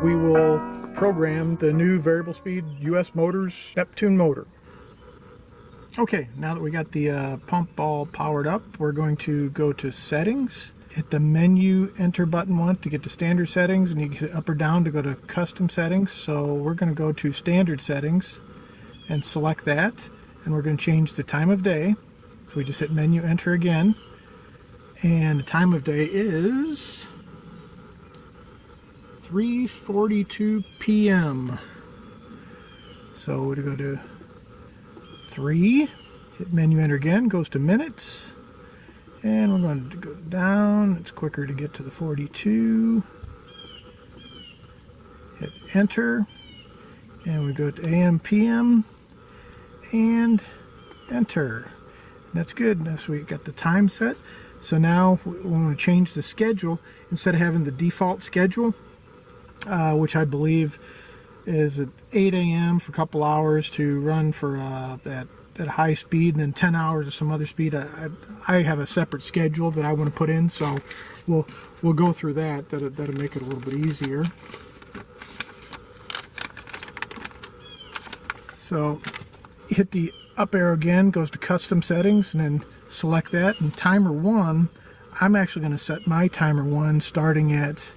we will program the new variable speed US Motors Neptune motor. Okay, now that we got the pump all powered up, we're going to go to settings. Hit the menu enter button once to get to standard settings, and you can hit up or down to go to custom settings. So we're going to go to standard settings and select that, and we're going to change the time of day. So we just hit menu enter again, and the time of day is 3:42 p.m. So we go to 3, hit menu enter again, goes to minutes, and we're going to go down. It's quicker to get to the 42. Hit enter, and we go to AM PM and enter. That's good. Now, so we got the time set. So now we want to change the schedule. Instead of having the default schedule, which I believe is at 8 a.m. for a couple hours to run for at high speed, and then 10 hours of some other speed. I have a separate schedule that I want to put in, so we'll go through that. That'll make it a little bit easier. So hit the up arrow again, goes to custom settings, and then select that. And timer 1, I'm actually going to set my timer 1 starting at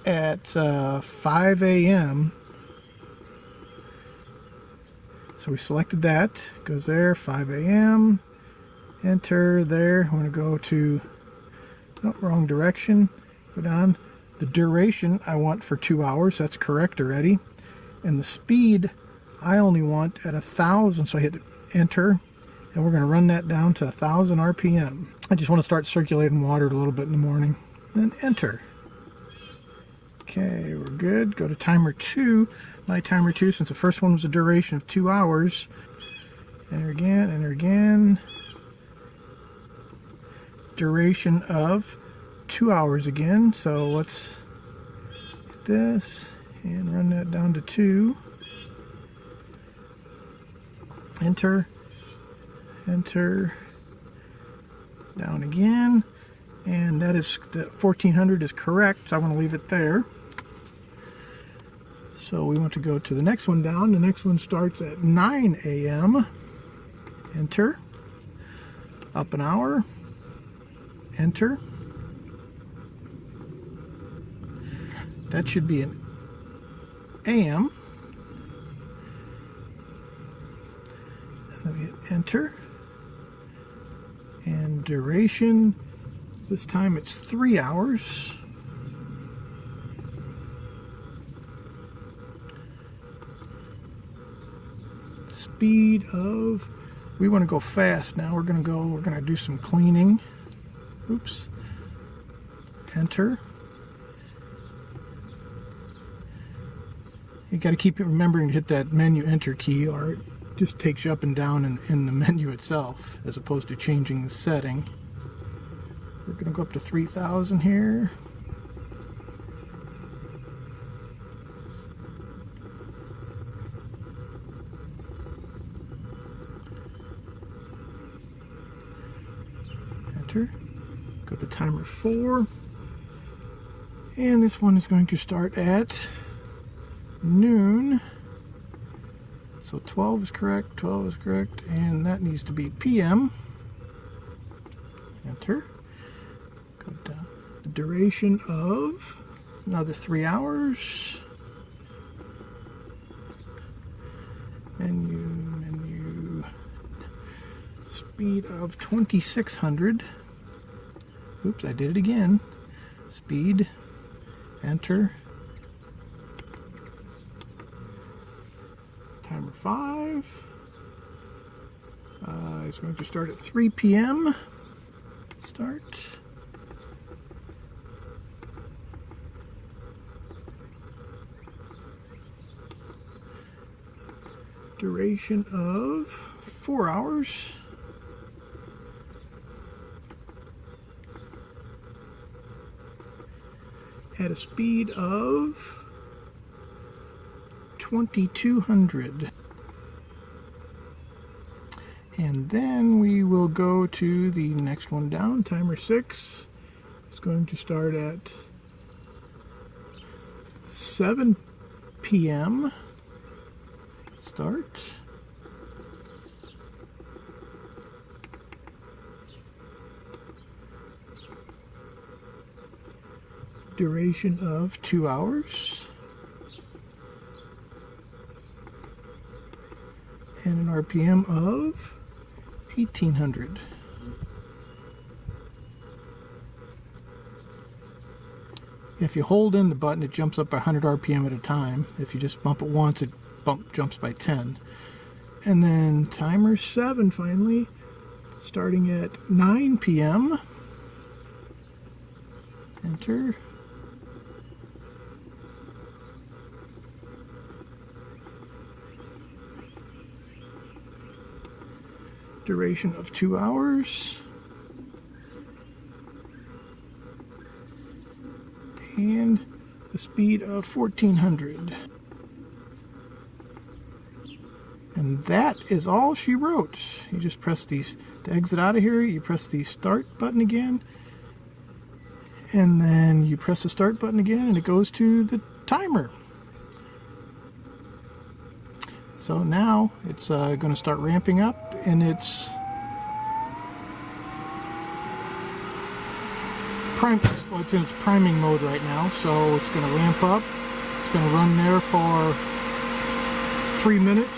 5 a.m. So we selected that, goes there, 5 a.m. enter there. I want to go to, oh, wrong direction, go down. The duration I want for 2 hours, that's correct already. And the speed I only want at 1,000, so I hit enter, and we're going to run that down to 1,000 RPM. I just want to start circulating water a little bit in the morning. Then enter. Okay, we're good. Go to timer 2. My timer 2, since the first one was a duration of 2 hours. Enter again, enter again. Duration of 2 hours again. So let's get this and run that down to 2. Enter, enter, down again. And that is, the 1400 is correct, so I want to leave it there. So we want to go to the next one down. The next one starts at 9 a.m. Enter. Up an hour. Enter. That should be an AM. And then we hit enter. And duration, this time it's 3 hours. Speed of, we want to go fast now. We're going to do some cleaning. Oops. Enter. You got to keep remembering to hit that menu enter key, or it just takes you up and down in the menu itself, as opposed to changing the setting. We're going to go up to 3,000 here. Enter. Go to timer 4. And this one is going to start at noon. So 12 is correct, 12 is correct, and that needs to be PM. Enter. Go down. The duration of another 3 hours. Menu. Speed of 2600. Oops, I did it again. Speed. Enter. Timer 5. It's going to start at 3 p.m. Start. Duration of 4 hours. At a speed of 2200. And then we will go to the next one down, timer 6. It's going to start at 7 p.m. start. Duration of 2 hours. And an RPM of 1800. If you hold in the button, it jumps up by 100 RPM at a time. If you just bump it once, it jumps by 10. And then timer 7 finally, starting at 9 p.m. Enter. Duration of 2 hours. And a speed of 1400. And that is all she wrote. You just press these to exit out of here. You press the start button again, and then you press the start button again, and it goes to the timer. So now it's going to start ramping up, and it's it's in its priming mode right now, so it's going to ramp up. It's going to run there for 3 minutes,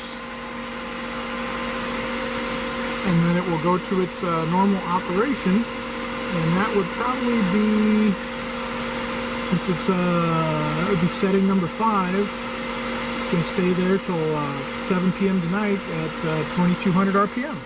and then it will go to its normal operation, and that would probably be, since it's that would be setting number 5. It's going to stay there till 7 p.m. tonight at 2200 RPM.